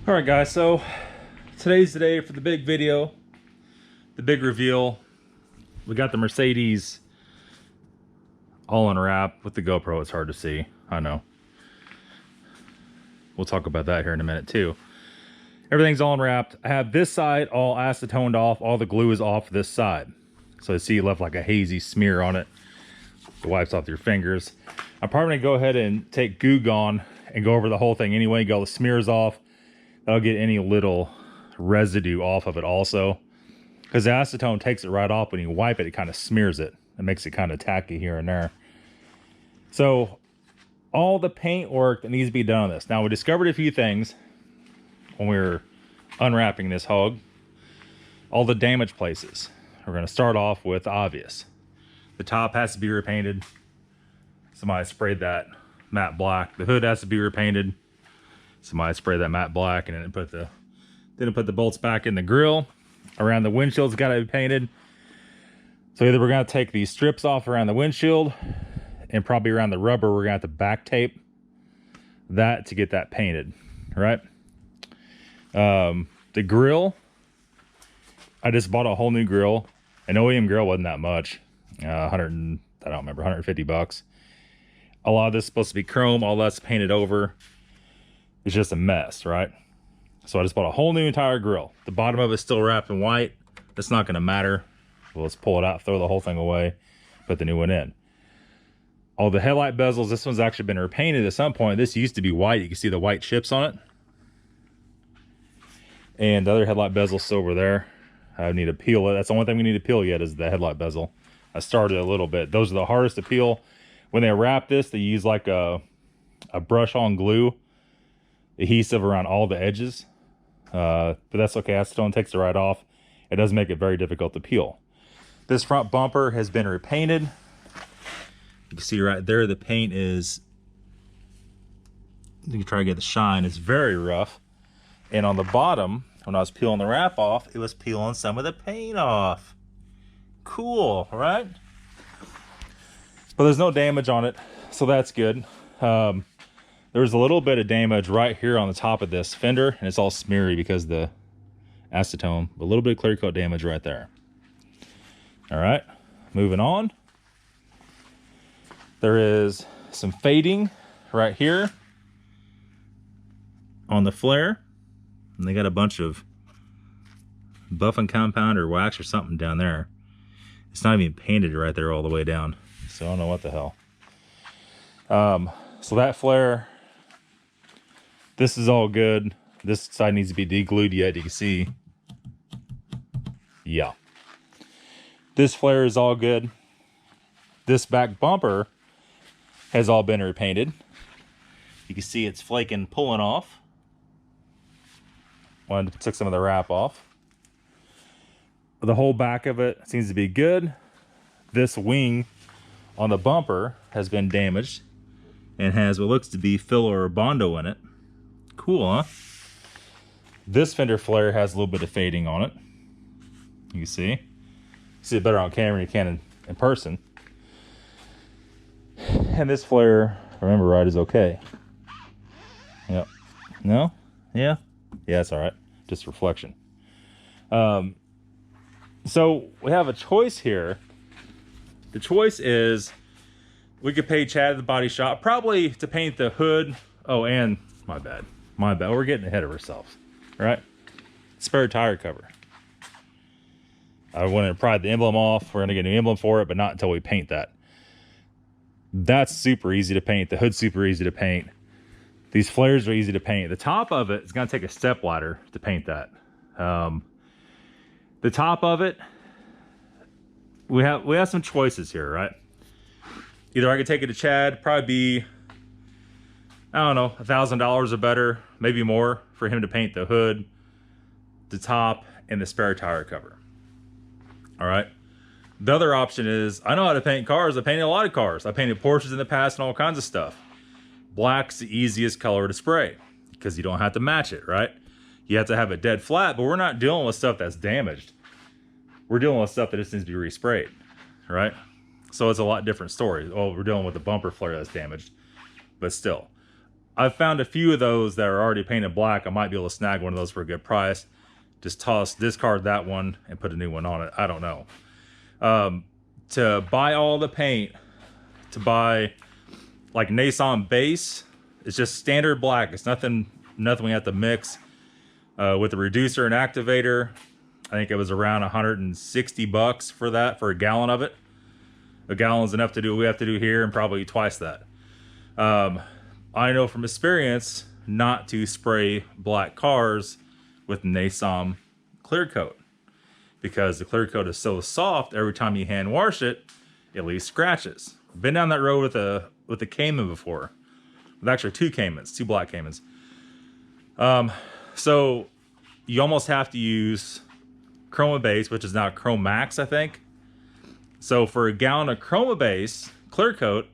All right, guys, so today's the day for the big video, the big reveal. We got the Mercedes all unwrapped. With the GoPro, it's hard to see, I know. We'll talk about that here in a minute too. Everything's all unwrapped. I have this side all acetoned off. All the glue is off this side. So you see it left like a hazy smear on it. It wipes off your fingers. I'm probably gonna go ahead and take Goo Gone and go over the whole thing anyway, get all the smears off. That'll get any little residue off of it also. Because the acetone takes it right off. When you wipe it, it kind of smears it. It makes it kind of tacky here and there. So all the paint work that needs to be done on this. Now, we discovered a few things when we were unwrapping this hog. All the damaged places. We're going to start off with obvious. The top has to be repainted. Somebody sprayed that matte black. The hood has to be repainted. Somebody sprayed that matte black and didn't put the bolts back in the grill. Around the windshield's got to be painted. So either we're going to take these strips off around the windshield, and probably around the rubber we're going to have to back tape that to get that painted, right? The grill, I just bought a whole new grill. An OEM grill wasn't that much. I don't remember, 150 bucks. A lot of this is supposed to be chrome, all that's painted over. It's just a mess, right? So I just bought a whole new entire grill. The bottom of it's still wrapped in white. That's not going to matter. We'll just pull it out, throw the whole thing away, put the new one in. All the headlight bezels, this one's actually been repainted at some point. This used to be white. You can see the white chips on it. And the other headlight bezel's over there. I need to peel it. That's the only thing we need to peel yet is the headlight bezel. I started a little bit. Those are the hardest to peel. When they wrap this, they use like a brush-on glue adhesive around all the edges. But that's okay. Acetone takes it right off. It does make it very difficult to peel. This front bumper has been repainted. You can see right there the paint is, you can try to get the shine, it's very rough. And on the bottom, when I was peeling the wrap off, it was peeling some of the paint off. Cool, right? But there's no damage on it, so that's good. There's a little bit of damage right here on the top of this fender, and it's all smeary because of the acetone. A little bit of clear coat damage right there. All right, moving on. There is some fading right here on the flare. And they got a bunch of buffing compound or wax or something down there. It's not even painted right there all the way down. So I don't know what the hell. So that flare, this is all good. This side needs to be deglued yet. You can see. Yeah. This flare is all good. This back bumper has all been repainted. You can see it's flaking, pulling off. Took some of the wrap off. The whole back of it seems to be good. This wing on the bumper has been damaged and has what looks to be filler or Bondo in it. Cool, huh? This fender flare has a little bit of fading on it. You can see. See it better on camera than you can in person. And this flare, if I remember right, is okay. Yep. No? Yeah? Yeah, it's all right. Just reflection. So we have a choice here. The choice is we could pay Chad at the body shop probably to paint the hood. Oh, and my bad. We're getting ahead of ourselves. All right. Spare tire cover. I wanted to pry the emblem off. We're going to get an emblem for it, but not until we paint that. That's super easy to paint. The hood's super easy to paint. These flares are easy to paint. The top of it is going to take a step ladder to paint that. The top of it, we have some choices here, right? Either I could take it to Chad, probably be, I don't know, $1,000 or better, maybe more, for him to paint the hood, the top, and the spare tire cover. All right. The other option is, I know how to paint cars. I painted a lot of cars. I painted Porsches in the past and all kinds of stuff. Black's the easiest color to spray because you don't have to match it, right? You have to have it dead flat, but we're not dealing with stuff that's damaged. We're dealing with stuff that just needs to be resprayed, right? So it's a lot different story. Oh, we're dealing with a bumper flare that's damaged, but still. I've found a few of those that are already painted black. I might be able to snag one of those for a good price. Just discard that one and put a new one on it. I don't know. To buy all the paint, to buy like Nissan base, it's just standard black. It's nothing we have to mix with the reducer and activator. I think it was around 160 bucks for that, for a gallon of it. A gallon's enough to do what we have to do here, and probably twice that. I know from experience not to spray black cars with Nissan clear coat, because the clear coat is so soft, every time you hand wash it, it leaves scratches. Been down that road with a Cayman before, with actually two Caymans, two black Caymans. So you almost have to use Chroma Base, which is now Chrome Max, I think. So for a gallon of Chroma Base clear coat,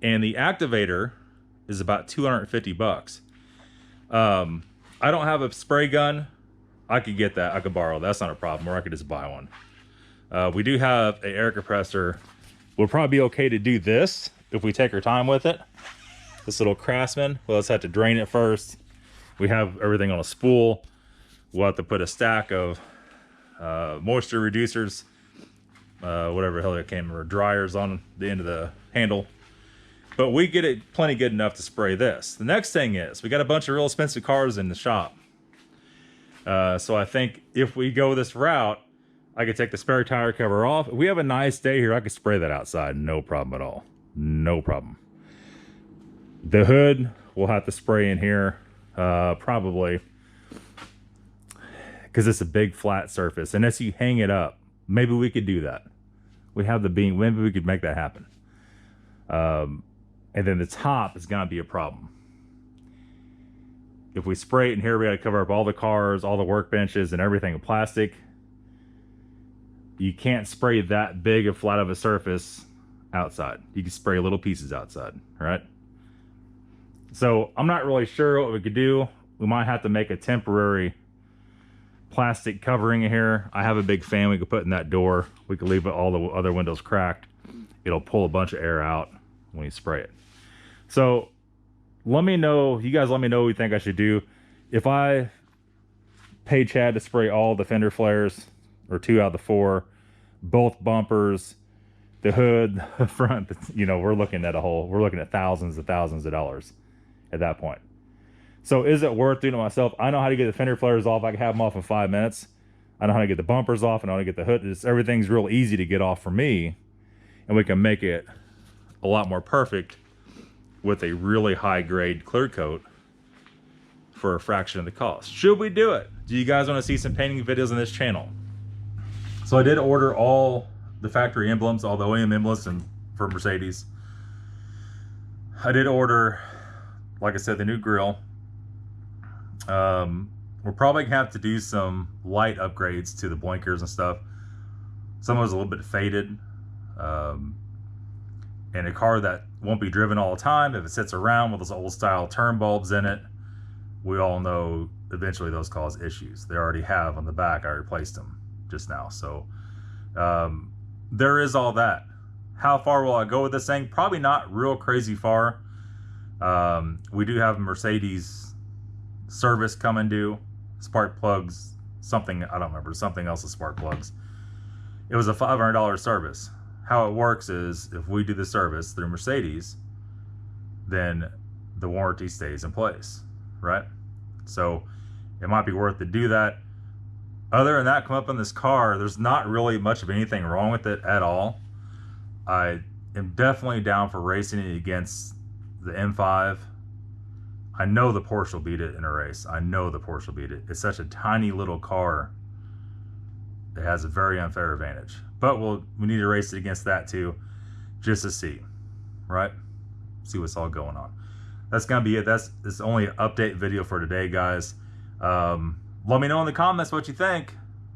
and the activator is about 250 bucks. I don't have a spray gun. I could get that. I could borrow. That's not a problem. Or I could just buy one. We do have an air compressor. We'll probably be okay to do this if we take our time with it. This little Craftsman. We'll just have to drain it first. We have everything on a spool. We'll have to put a stack of moisture reducers, whatever the hell it came, or dryers on the end of the handle. But we get it plenty good enough to spray this. The next thing is, we got a bunch of real expensive cars in the shop. So I think if we go this route, I could take the spare tire cover off. If we have a nice day here, I could spray that outside. No problem at all. No problem. The hood, we'll have to spray in here, probably. Because it's a big flat surface. And as you hang it up, maybe we could do that. We have the beam. Maybe we could make that happen. And then the top is going to be a problem. If we spray it in here, we got to cover up all the cars, all the workbenches, and everything in plastic. You can't spray that big and flat of a surface outside. You can spray little pieces outside, right? So I'm not really sure what we could do. We might have to make a temporary plastic covering here. I have a big fan we could put in that door. We could leave all the other windows cracked. It'll pull a bunch of air out when you spray it. So let me know, you guys let me know what you think I should do. If I pay Chad to spray all the fender flares, or 2 out of the 4, both bumpers, the hood, the front, you know, we're looking at thousands of dollars at that point. So is it worth doing it myself? I know how to get the fender flares off. I can have them off in 5 minutes. I know how to get the bumpers off, and I know how to get the hood. Everything's real easy to get off for me, and we can make it a lot more perfect with a really high grade clear coat for a fraction of the cost. Should we do it? Do you guys want to see some painting videos on this channel? So I did order all the factory emblems, all the OEM emblems for Mercedes. I did order, like I said, the new grille. We're probably gonna have to do some light upgrades to the blinkers and stuff. Some of it's a little bit faded. And a car that won't be driven all the time, if it sits around with those old style turn bulbs in it, we all know eventually those cause issues. They already have on the back. I replaced them just now. So there is all that. How far will I go with this thing? Probably not real crazy far. We do have Mercedes service coming due. Spark plugs, something, I don't remember, something else with spark plugs. It was a $500 service. How it works is, if we do the service through Mercedes, then the warranty stays in place, right? So it might be worth to do that. Other than that, come up on this car, there's not really much of anything wrong with it at all. I am definitely down for racing it against the M5. I know the Porsche will beat it in a race. I know the Porsche will beat it. It's such a tiny little car. It has a very unfair advantage. But we need to race it against that too, just to see, right? See what's all going on. That's gonna be it. It's only an update video for today, guys. Let me know in the comments what you think,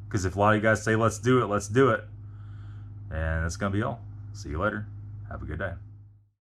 because if a lot of you guys say let's do it, let's do it. And that's gonna be all. See you later. Have a good day.